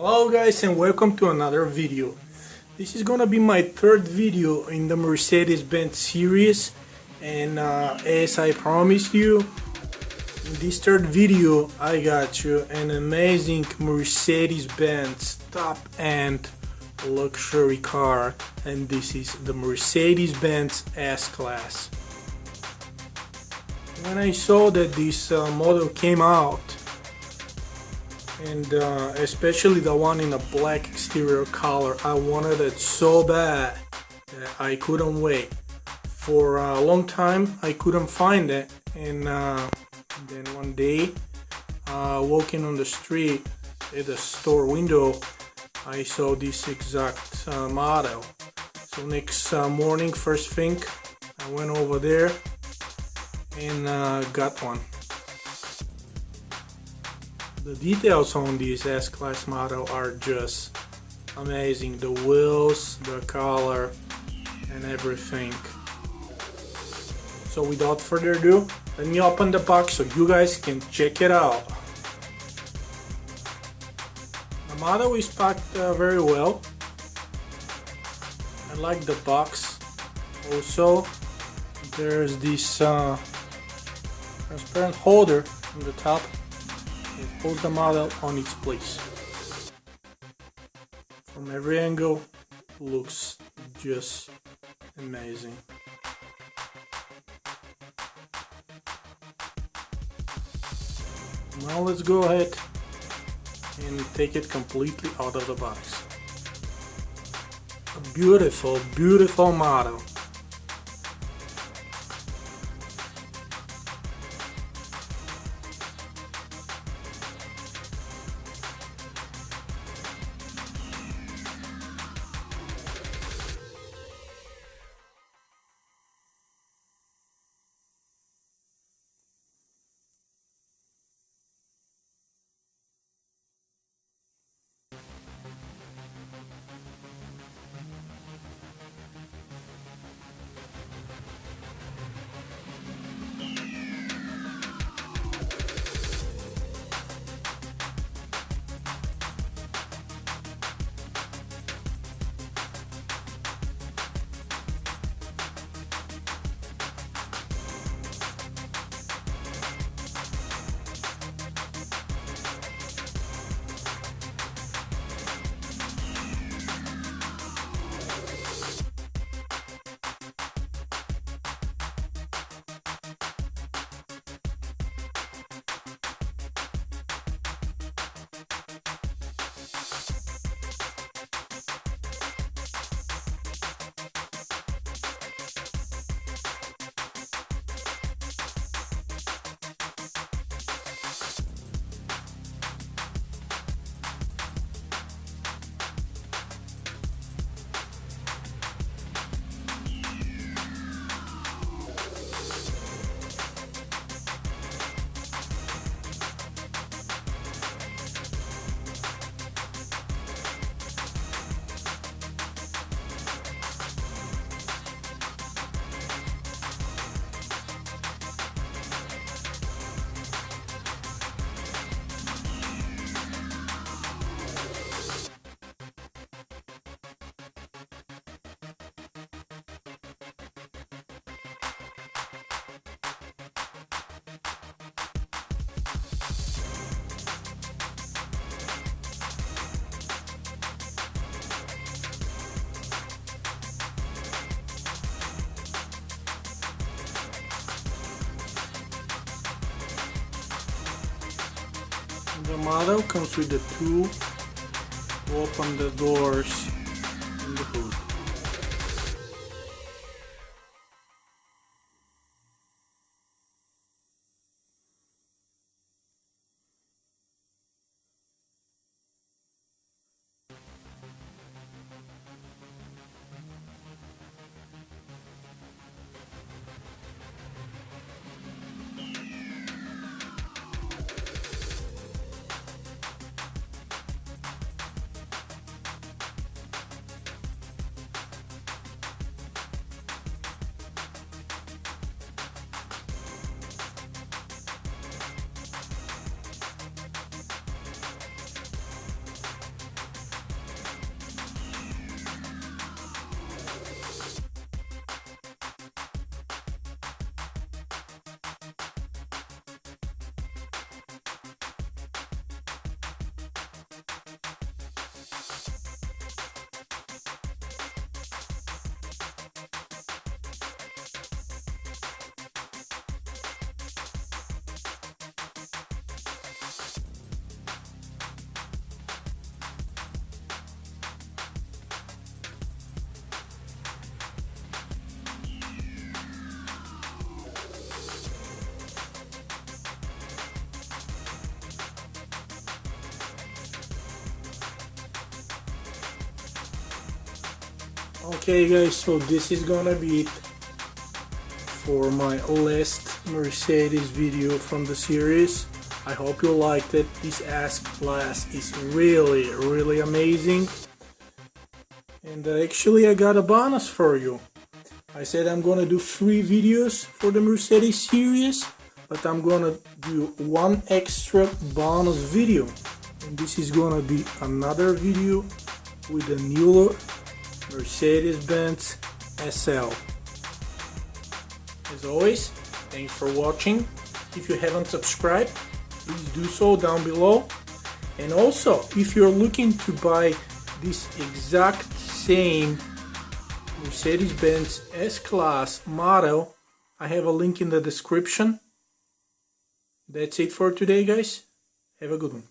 Hello guys and welcome to another video. This is gonna be my third video in the Mercedes-Benz series, and as I promised you, in this third video I got you an amazing Mercedes-Benz top-end luxury car, and this is the Mercedes-Benz S-Class. When I saw that this model came out, and especially the one in a black exterior color, I wanted it so bad that I couldn't wait. For a long time I couldn't find it, and then one day walking on the street at the store window, I saw this exact model. So next morning, first thing, I went over there and got one. The details on this S-Class model are just amazing. The wheels, the color, and everything. So without further ado, let me open the box so you guys can check it out. The model is packed very well. I like the box. Also, there's this transparent holder on the top. It holds the model on its place. From every angle, looks just amazing. Now let's go ahead and take it completely out of the box. A beautiful, beautiful model. The model comes with the two open the doors in the hood. Okay guys, so this is gonna be it for my last Mercedes video from the series. I hope you liked it. This S-Class is really amazing. And actually I got a bonus for you. I said I'm gonna do 3 videos for the Mercedes series, but I'm gonna do 1 extra bonus video. And this is gonna be another video with a newer Mercedes-Benz SL. As always, thanks for watching. If you haven't subscribed, please do so down below. And also, if you're looking to buy this exact same Mercedes-Benz S-Class model, I have a link in the description. That's it for today, guys. Have a good one.